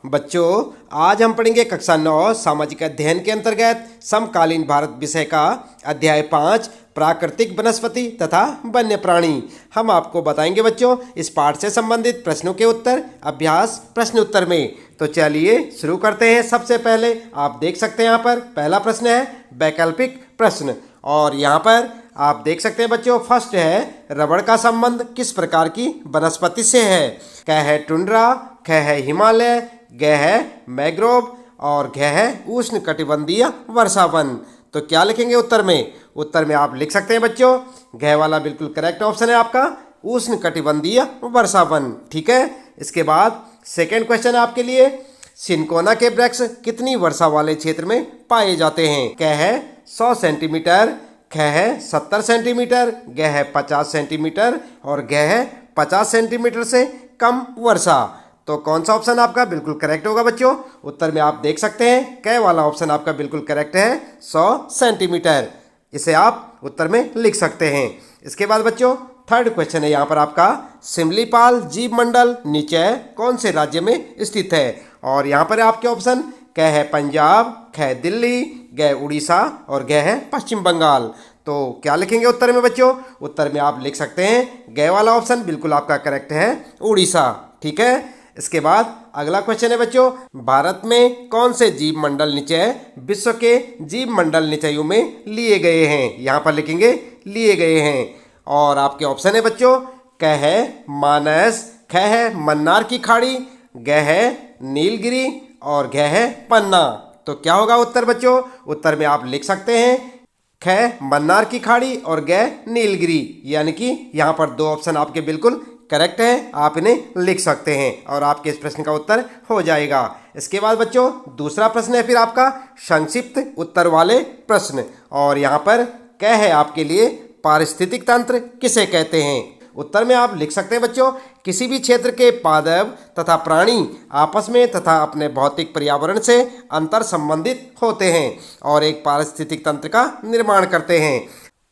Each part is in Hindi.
बच्चों, आज हम पढ़ेंगे कक्षा 9 सामाजिक अध्ययन के अंतर्गत समकालीन भारत विषय का अध्याय 5 प्राकृतिक वनस्पति तथा वन्य प्राणी। हम आपको बताएंगे बच्चों इस पाठ से संबंधित प्रश्नों के उत्तर अभ्यास प्रश्न उत्तर में। तो चलिए शुरू करते हैं। सबसे पहले आप देख सकते हैं यहाँ पर पहला प्रश्न है वैकल्पिक प्रश्न, और यहाँ पर आप देख सकते हैं बच्चों फर्स्ट है रबड़ का संबंध किस प्रकार की वनस्पति से है। क है टुंड्रा, ख है हिमालय, ग है मैग्रोव और घ है उष्ण कटिबंधीय वर्षावन। तो क्या लिखेंगे उत्तर में? उत्तर में आप लिख सकते हैं बच्चों घ वाला बिल्कुल करेक्ट ऑप्शन है आपका उष्ण कटिबंधीय वर्षावन। ठीक है। इसके बाद सेकेंड क्वेश्चन आपके लिए, सिनकोना के वृक्ष कितनी वर्षा वाले क्षेत्र में पाए जाते हैं। क है 100 सेंटीमीटर, ख है 70 सेंटीमीटर, ग है 50 सेंटीमीटर और घ है 50 सेंटीमीटर से कम वर्षा। तो कौन सा ऑप्शन आपका बिल्कुल करेक्ट होगा बच्चों? उत्तर में आप देख सकते हैं क वाला ऑप्शन आपका बिल्कुल करेक्ट है 100 सेंटीमीटर। इसे आप उत्तर में लिख सकते हैं। इसके बाद बच्चों थर्ड क्वेश्चन है यहाँ पर आपका, सिमलीपाल जीव मंडल नीचे कौन से राज्य में स्थित है। और यहाँ पर आपके ऑप्शन क है पंजाब, ख है दिल्ली, ग उड़ीसा और ग है पश्चिम बंगाल। तो क्या लिखेंगे उत्तर में बच्चों? उत्तर में आप लिख सकते हैं ग वाला ऑप्शन बिल्कुल आपका करेक्ट है उड़ीसा। ठीक है। इसके बाद अगला क्वेश्चन है बच्चों, भारत में कौन से जीव मंडल निचय विश्व के जीव मंडल निचयों में लिए गए हैं। यहाँ पर लिखेंगे लिए गए हैं। और आपके ऑप्शन है बच्चों क है मानस, ख है मन्नार की खाड़ी, ग है नीलगिरी और घ है पन्ना। तो क्या होगा उत्तर बच्चों? उत्तर में आप लिख सकते हैं ख मन्नार की खाड़ी और ग नीलगिरी, यानी कि यहाँ पर दो ऑप्शन आपके बिल्कुल करेक्ट है, आप इन्हें लिख सकते हैं और आपके इस प्रश्न का उत्तर हो जाएगा। इसके बाद बच्चों दूसरा प्रश्न है फिर आपका संक्षिप्त उत्तर वाले प्रश्न, और यहाँ पर क्या है आपके लिए पारिस्थितिक तंत्र किसे कहते हैं। उत्तर में आप लिख सकते हैं बच्चों किसी भी क्षेत्र के पादप तथा प्राणी आपस में तथा अपने भौतिक पर्यावरण से अंतर संबंधित होते हैं और एक पारिस्थितिक तंत्र का निर्माण करते हैं।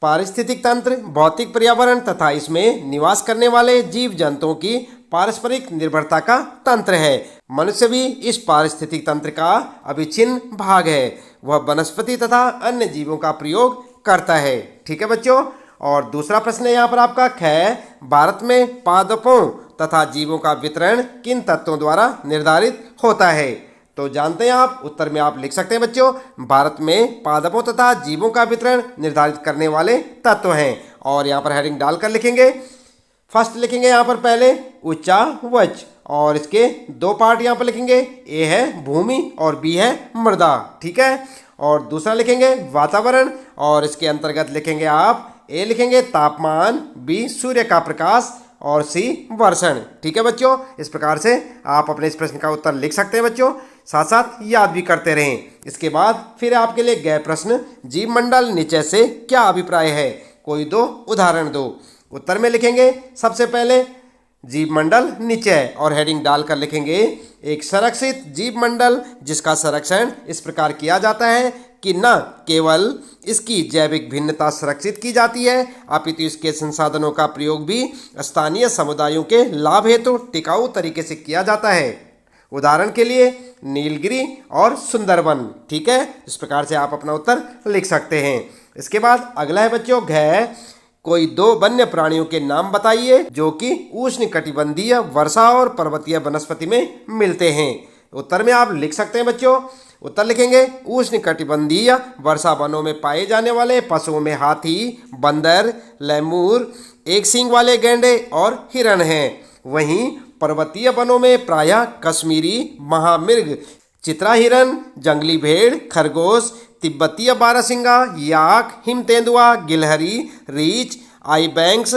पारिस्थितिक तंत्र भौतिक पर्यावरण तथा इसमें निवास करने वाले जीव जंतुओं की पारस्परिक निर्भरता का तंत्र है। मनुष्य भी इस पारिस्थितिक तंत्र का अविच्छिन्न भाग है। वह वनस्पति तथा अन्य जीवों का प्रयोग करता है। ठीक है बच्चों। और दूसरा प्रश्न है यहाँ पर आपका ख, भारत में पादपों तथा जीवों का वितरण किन तत्वों द्वारा निर्धारित होता है। तो जानते हैं आप, उत्तर में आप लिख सकते हैं बच्चों भारत में पादपों तथा जीवों का वितरण निर्धारित करने वाले तत्व हैं। और यहाँ पर हेडिंग डालकर लिखेंगे, फर्स्ट लिखेंगे यहाँ पर पहले उच्चावच, और इसके दो पार्ट यहाँ पर लिखेंगे, ए है भूमि और बी है मृदा। ठीक है। और दूसरा लिखेंगे वातावरण, और इसके अंतर्गत लिखेंगे आप ए लिखेंगे तापमान, बी सूर्य का प्रकाश और सी वर्षण। ठीक है बच्चों। इस प्रकार से आप अपने इस प्रश्न का उत्तर लिख सकते हैं बच्चों, साथ साथ याद भी करते रहें। इसके बाद फिर आपके लिए गए प्रश्न, जीव मंडल नीचे से क्या अभिप्राय है, कोई दो उदाहरण दो। उत्तर में लिखेंगे सबसे पहले जीव मंडल नीचे और हेडिंग डालकर लिखेंगे एक संरक्षित जीव मंडल जिसका संरक्षण इस प्रकार किया जाता है कि न केवल इसकी जैविक भिन्नता संरक्षित की जाती है अपितु इसके संसाधनों का प्रयोग भी स्थानीय समुदायों के लाभ हेतु टिकाऊ तरीके से किया जाता है। उदाहरण के लिए नीलगिरी और सुंदरवन। ठीक है। इस प्रकार से आप अपना उत्तर लिख सकते हैं। इसके बाद अगला है बच्चों घ, कोई दो वन्य प्राणियों के नाम बताइए जो कि उष्ण कटिबंधीय वर्षा और पर्वतीय वनस्पति में मिलते हैं। उत्तर में आप लिख सकते हैं बच्चों, उत्तर लिखेंगे उष्ण कटिबंधीय वर्षा वनों में पाए जाने वाले पशुओं में हाथी, बंदर, लैमूर, एक सींग वाले गैंडे और हिरण हैं। वहीं पर्वतीय वनों में प्रायः कश्मीरी महामृग, चित्रा हिरन, जंगली भेड़, खरगोश, तिब्बतीय बारहसिंगा, याक, हिम तेंदुआ, गिलहरी, रीछ, आईबैंक्स,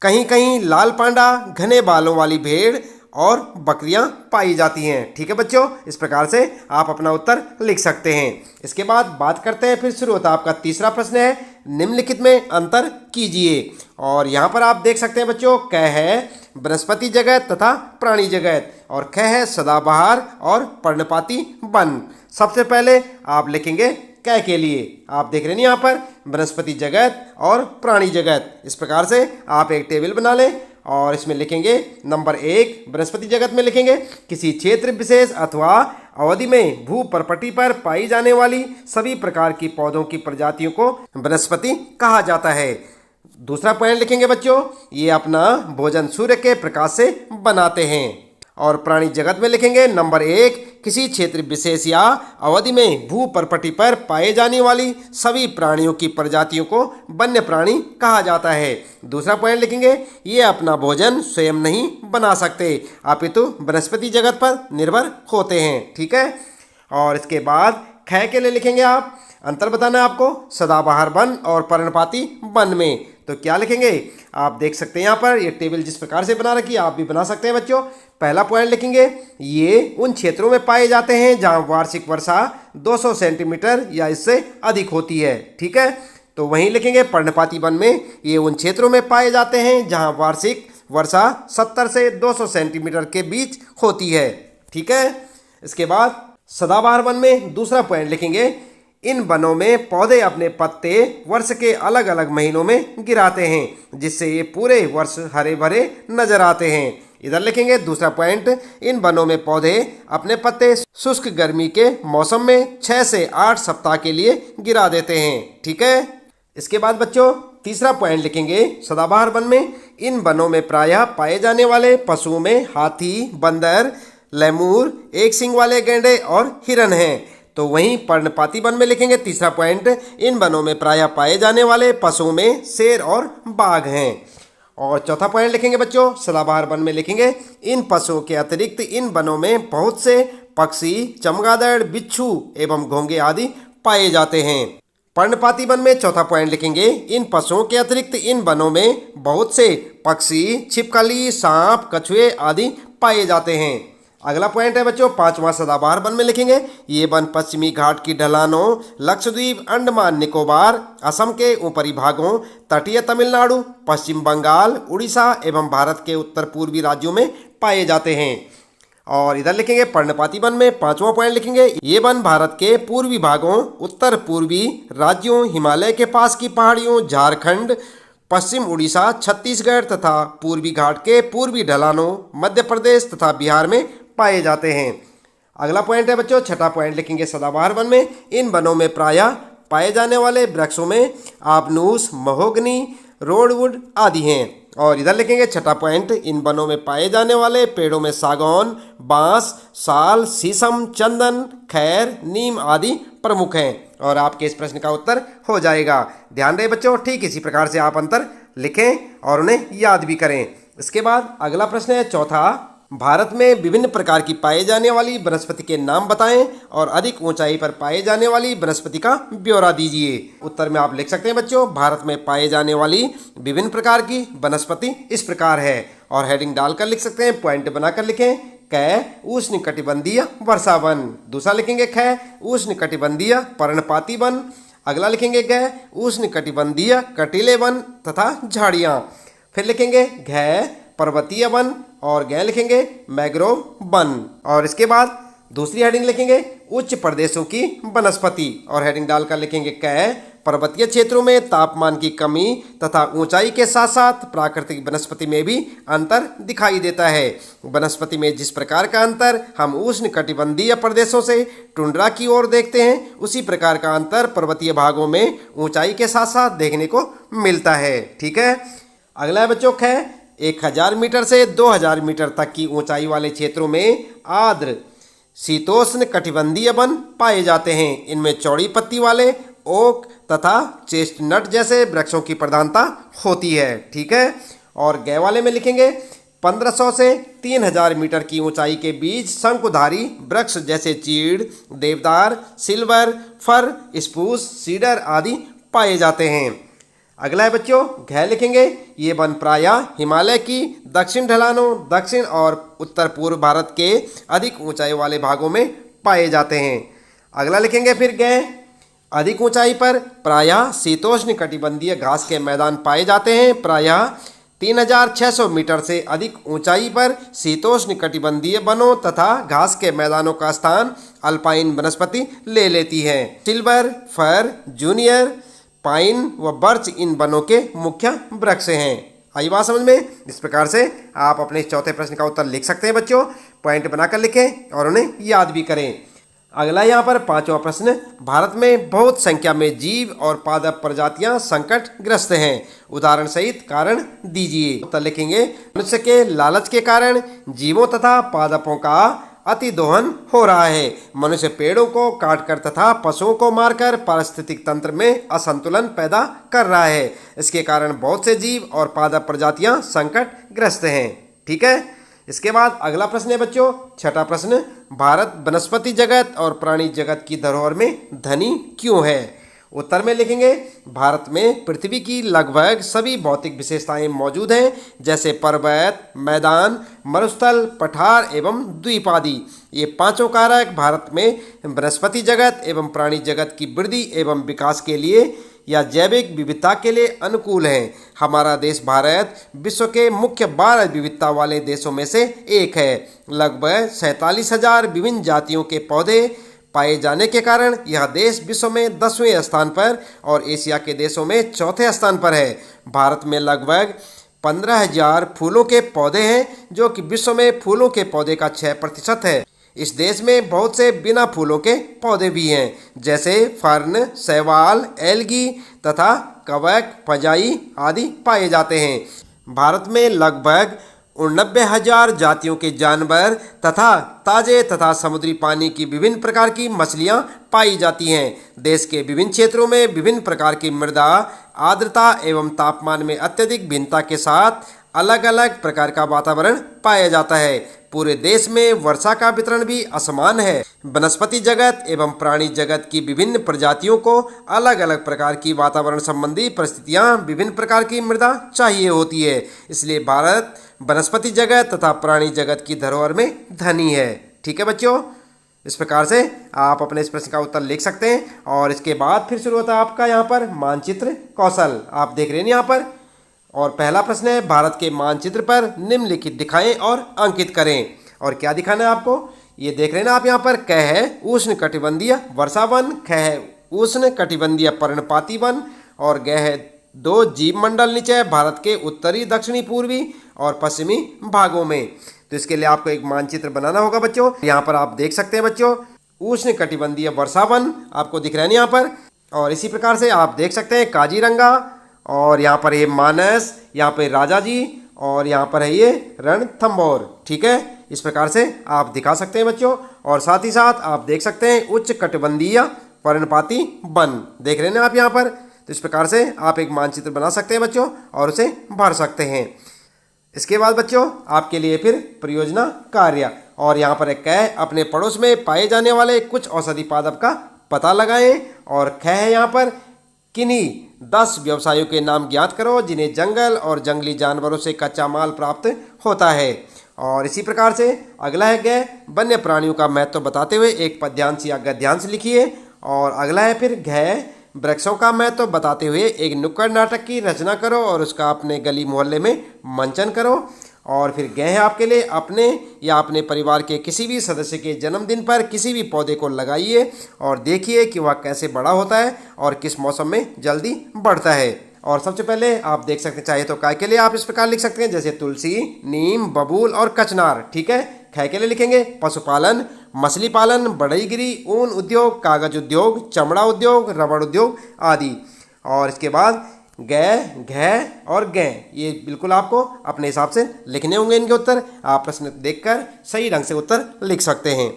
कहीं कहीं लाल पांडा, घने बालों वाली भेड़ और बकरियां पाई जाती हैं। ठीक है बच्चों। इस प्रकार से आप अपना उत्तर लिख सकते हैं। इसके बाद बात करते हैं फिर शुरू होता है आपका तीसरा प्रश्न है, निम्नलिखित में अंतर कीजिए। और यहाँ पर आप देख सकते हैं बच्चों क है वनस्पति जगत तथा प्राणी जगत और ख है सदाबहार और पर्णपाती वन। सबसे पहले आप लिखेंगे क के लिए, आप देख रहे हैं यहाँ पर वनस्पति जगत और प्राणी जगत। इस प्रकार से आप एक टेबल बना लें और इसमें लिखेंगे नंबर 1 वनस्पति जगत में लिखेंगे किसी क्षेत्र विशेष अथवा अवधि में भू परपटी पर पाई जाने वाली सभी प्रकार की पौधों की प्रजातियों को वनस्पति कहा जाता है। दूसरा पॉइंट लिखेंगे बच्चों, ये अपना भोजन सूर्य के प्रकाश से बनाते हैं। और प्राणी जगत में लिखेंगे नंबर 1 किसी क्षेत्र विशेष या अवधि में भू परपटी पर पाए जाने वाली सभी प्राणियों की प्रजातियों को वन्य प्राणी कहा जाता है। दूसरा पॉइंट लिखेंगे ये अपना भोजन स्वयं नहीं बना सकते अपितु वनस्पति जगत पर निर्भर होते हैं। ठीक है। और इसके बाद ख के लिए लिखेंगे आप अंतर बताना है आपको सदाबहार वन और पर्णपाती वन में। तो क्या लिखेंगे आप देख सकते हैं यहाँ पर ये टेबल जिस प्रकार से बना रखी है आप भी बना सकते हैं बच्चों। पहला पॉइंट लिखेंगे ये उन क्षेत्रों में पाए जाते हैं जहाँ वार्षिक वर्षा 200 सेंटीमीटर या इससे अधिक होती है। ठीक है। तो वहीं लिखेंगे पर्णपाती वन में ये उन क्षेत्रों में पाए जाते हैं जहाँ वार्षिक वर्षा 70 से 200 सेंटीमीटर के बीच होती है। ठीक है। इसके बाद सदाबहार वन में दूसरा पॉइंट लिखेंगे इन वनों में पौधे अपने पत्ते वर्ष के अलग अलग महीनों में गिराते हैं जिससे ये पूरे वर्ष हरे भरे नजर आते हैं। इधर लिखेंगे दूसरा पॉइंट इन वनों में पौधे अपने पत्ते शुष्क गर्मी के मौसम में 6 से 8 सप्ताह के लिए गिरा देते हैं। ठीक है। इसके बाद बच्चों तीसरा पॉइंट लिखेंगे सदाबहार वन में इन वनों में प्रायः पाए जाने वाले पशुओं में हाथी, बंदर, लेमूर, एक सींग वाले गैंडे और हिरन हैं। तो वहीं पर्णपाती वन में लिखेंगे तीसरा पॉइंट इन वनों में प्रायः पाए जाने वाले पशुओं में शेर और बाघ हैं। और चौथा पॉइंट लिखेंगे बच्चों सदाबहार वन में लिखेंगे इन पशुओं के अतिरिक्त इन वनों में बहुत से पक्षी, चमगादड़, बिच्छू एवं घोंगे आदि पाए जाते हैं। पर्णपाती वन में चौथा पॉइंट लिखेंगे इन पशुओं के अतिरिक्त इन वनों में बहुत से पक्षी, छिपकली, सांप, कछुए आदि पाए जाते हैं। अगला पॉइंट है बच्चों पांचवा सदाबहार वन में लिखेंगे ये वन पश्चिमी घाट की ढलानों, लक्षद्वीप, अंडमान निकोबार, असम के ऊपरी भागों, तटीय तमिलनाडु, पश्चिम बंगाल, उड़ीसा एवं भारत के उत्तर पूर्वी राज्यों में पाए जाते हैं। और इधर लिखेंगे पर्णपाती वन में पांचवा पॉइंट लिखेंगे ये वन भारत के पूर्वी भागों, उत्तर पूर्वी राज्यों, हिमालय के पास की पहाड़ियों, झारखंड, पश्चिम उड़ीसा, छत्तीसगढ़ तथा पूर्वी घाट के पूर्वी ढलानों, मध्य प्रदेश तथा बिहार में पाए जाते हैं। अगला पॉइंट है बच्चों छठा पॉइंट लिखेंगे सदाबहार वन में इन वनों में प्रायः पाए जाने वाले वृक्षों में आबनूस, महोगनी, रोडवुड आदि हैं। और इधर लिखेंगे छठा पॉइंट इन वनों में पाए जाने वाले पेड़ों में सागौन, बांस, साल, शीशम, चंदन, खैर, नीम आदि प्रमुख हैं। और आपके इस प्रश्न का उत्तर हो जाएगा। ध्यान रहे बच्चों ठीक इसी प्रकार से आप अंतर लिखें और उन्हें याद भी करें। इसके बाद अगला प्रश्न है चौथा भारत में विभिन्न प्रकार की पाए जाने वाली वनस्पति के नाम बताएं और अधिक ऊंचाई पर पाए जाने वाली वनस्पति का ब्यौरा दीजिए। उत्तर में आप लिख सकते हैं बच्चों भारत में पाए जाने वाली विभिन्न प्रकार की वनस्पति इस प्रकार है और हेडिंग डालकर लिख सकते हैं, पॉइंट बनाकर लिखें। क उष्णकटिबंधीय वर्षा वन। दूसरा लिखेंगे ख उष्णकटिबंधीय पर्णपाती वन। अगला लिखेंगे ग उष्णकटिबंधीय कटीले वन तथा झाड़ियाँ। फिर लिखेंगे घ पर्वतीय वन और गै लिखेंगे मैग्रोव वन। और इसके बाद दूसरी हेडिंग लिखेंगे उच्च प्रदेशों की वनस्पति और हेडिंग डालकर लिखेंगे क पर्वतीय क्षेत्रों में तापमान की कमी तथा ऊंचाई के साथ साथ प्राकृतिक वनस्पति में भी अंतर दिखाई देता है। वनस्पति में जिस प्रकार का अंतर हम उष्णकटिबंधीय प्रदेशों से टुंड्रा की ओर देखते हैं उसी प्रकार का अंतर पर्वतीय भागों में ऊंचाई के साथ साथ देखने को मिलता है। ठीक है। अगला है बच्चों ख 1000 मीटर से 2000 मीटर तक की ऊंचाई वाले क्षेत्रों में आर्द्र शीतोष्ण कटिबंधीय वन पाए जाते हैं। इनमें चौड़ी पत्ती वाले ओक तथा चेस्टनट जैसे वृक्षों की प्रधानता होती है। ठीक है। और गै वाले में लिखेंगे 1500 से 3000 मीटर की ऊंचाई के बीच शंकुधारी वृक्ष जैसे चीड़, देवदार, सिल्वर, फर, स्पूस, सीडर आदि पाए जाते हैं। अगला है बच्चों घ लिखेंगे ये वन प्रायः हिमालय की दक्षिण ढलानों, दक्षिण और उत्तर पूर्व भारत के अधिक ऊंचाई वाले भागों में पाए जाते हैं। अगला लिखेंगे फिर ग अधिक ऊंचाई पर प्रायः शीतोष्ण कटिबंधीय घास के मैदान पाए जाते हैं। प्रायः 3600 मीटर से अधिक ऊंचाई पर शीतोष्ण कटिबंधीय वनों तथा घास के मैदानों का स्थान अल्पाइन वनस्पति ले लेती है। सिल्वर, फर, जूनियर, पाइन व बर्च इन वनों के मुख्य वृक्ष हैं। आई बात समझ में। इस प्रकार से आप अपने चौथे प्रश्न का उत्तर लिख सकते हैं बच्चों। पॉइंट बनाकर लिखें और उन्हें याद भी करें। अगला यहाँ पर पांचवा प्रश्न, भारत में बहुत संख्या में जीव और पादप प्रजातियां संकटग्रस्त हैं, उदाहरण सहित कारण दीजिए। उत्तर लिखेंगे, मनुष्य के लालच के कारण जीवों तथा पादपों का अतिदोहन हो रहा है। मनुष्य पेड़ों को काटकर तथा पशुओं को मारकर पारिस्थितिक तंत्र में असंतुलन पैदा कर रहा है। इसके कारण बहुत से जीव और पादप प्रजातियां संकटग्रस्त हैं। ठीक है। इसके बाद अगला प्रश्न है बच्चों, छठा प्रश्न, भारत वनस्पति जगत और प्राणी जगत की धरोहर में धनी क्यों है? उत्तर में लिखेंगे, भारत में पृथ्वी की लगभग सभी भौतिक विशेषताएं मौजूद हैं, जैसे पर्वत, मैदान, मरुस्थल, पठार एवं द्वीप आदि। ये पांचों कारक भारत में वनस्पति जगत एवं प्राणी जगत की वृद्धि एवं विकास के लिए या जैविक विविधता के लिए अनुकूल हैं। हमारा देश भारत विश्व के मुख्य 12 विविधता वाले देशों में से एक है। लगभग 47,000 विभिन्न जातियों के पौधे पाए जाने के कारण यह देश विश्व में 10वें स्थान पर और एशिया के देशों में चौथे स्थान पर है। भारत में लगभग 15,000 फूलों के पौधे हैं, जो कि विश्व में फूलों के पौधे का 6% है। इस देश में बहुत से बिना फूलों के पौधे भी हैं, जैसे फर्न, शैवाल, एल्गी तथा कवक, फंजाई आदि पाए जाते हैं। भारत में लगभग 89,000 जातियों के जानवर तथा ताजे तथा समुद्री पानी की विभिन्न प्रकार की मछलियां पाई जाती हैं। देश के विभिन्न क्षेत्रों में विभिन्न प्रकार की मृदा, आर्द्रता एवं तापमान में अत्यधिक भिन्नता के साथ अलग अलग प्रकार का वातावरण पाया जाता है। पूरे देश में वर्षा का वितरण भी असमान है। वनस्पति जगत एवं प्राणी जगत की विभिन्न प्रजातियों को अलग अलग प्रकार की वातावरण संबंधी परिस्थितियां, विभिन्न प्रकार की मृदा चाहिए होती है। इसलिए भारत वनस्पति जगत तथा प्राणी जगत की धरोहर में धनी है। ठीक है बच्चों, इस प्रकार से आप अपने इस प्रश्न का उत्तर लिख सकते हैं। और इसके बाद फिर शुरू होता है आपका यहाँ पर मानचित्र कौशल। आप देख रहे हैं यहाँ पर, और पहला प्रश्न है, भारत के मानचित्र पर निम्नलिखित दिखाएं और अंकित करें। और क्या दिखाना है आपको, ये देख रहे हैं ना आप यहाँ पर, क है उष्ण कटिबंधीय वर्षा वन, ख है उष्ण कटिबंधीय पर्णपाती वन और ग है 2 जीव मंडल नीचे भारत के उत्तरी, दक्षिणी, पूर्वी और पश्चिमी भागों में। तो इसके लिए आपको एक मानचित्र बनाना होगा बच्चों। यहाँ पर आप देख सकते हैं बच्चों, उष्ण कटिबंधीय वर्षा वन आपको दिख रहा है यहाँ पर। और इसी प्रकार से आप देख सकते हैं काजीरंगा, और यहाँ पर ये मानस, यहाँ पर राजा जी, और यहाँ पर है ये रणथंभौर। ठीक है, इस प्रकार से आप दिखा सकते हैं बच्चों। और साथ ही साथ आप देख सकते हैं उच्च कटिबंधीय पर्णपाती वन, देख रहे हैं आप यहाँ पर। तो इस प्रकार से आप एक मानचित्र बना सकते हैं बच्चों और उसे भर सकते हैं। इसके बाद बच्चों आपके लिए फिर परियोजना कार्य, और यहाँ पर एक है, अपने पड़ोस में पाए जाने वाले कुछ औषधि पादप का पता लगाएं। और ख है यहाँ पर, किन्हीं 10 व्यवसायों के नाम ज्ञात करो जिन्हें जंगल और जंगली जानवरों से कच्चा माल प्राप्त होता है। और इसी प्रकार से अगला है ग, वन्य प्राणियों का महत्व बताते हुए एक पद्यांश या गद्यांश लिखिए। और अगला है फिर घ, वृक्षों का महत्व बताते हुए एक नुक्कड़ नाटक की रचना करो और उसका अपने गली मोहल्ले में मंचन करो। और फिर ग है आपके लिए, अपने या अपने परिवार के किसी भी सदस्य के जन्मदिन पर किसी भी पौधे को लगाइए और देखिए कि वह कैसे बड़ा होता है और किस मौसम में जल्दी बढ़ता है। और सबसे पहले आप देख सकते हैं, चाहे तो काय के लिए आप इस प्रकार लिख सकते हैं, जैसे तुलसी, नीम, बबूल और कचनार। ठीक है, ख के लिए लिखेंगे पशुपालन, मछली पालन, बढ़ईगिरी, ऊन उद्योग, कागज उद्योग, चमड़ा उद्योग, रबड़ उद्योग आदि। और इसके बाद ग, घ और ग, ये बिल्कुल आपको अपने हिसाब से लिखने होंगे इनके उत्तर। आप प्रश्न देखकर सही ढंग से उत्तर लिख सकते हैं।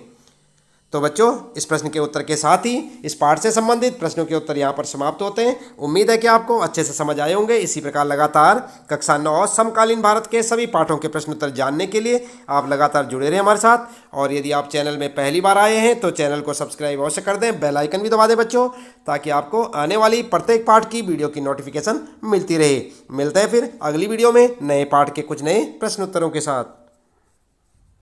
तो बच्चों, इस प्रश्न के उत्तर के साथ ही इस पाठ से संबंधित प्रश्नों के उत्तर यहाँ पर समाप्त होते हैं। उम्मीद है कि आपको अच्छे से समझ आए होंगे। इसी प्रकार लगातार कक्षा 9 समकालीन भारत के सभी पाठों के प्रश्न उत्तर जानने के लिए आप लगातार जुड़े रहें हमारे साथ। और यदि आप चैनल में पहली बार आए हैं तो चैनल को सब्सक्राइब अवश्य कर दें, बेल आइकन भी दबा दें बच्चों, ताकि आपको आने वाली प्रत्येक पाठ की वीडियो की नोटिफिकेशन मिलती रहे। मिलते हैं फिर अगली वीडियो में नए पाठ के कुछ नए प्रश्न उत्तरों के साथ।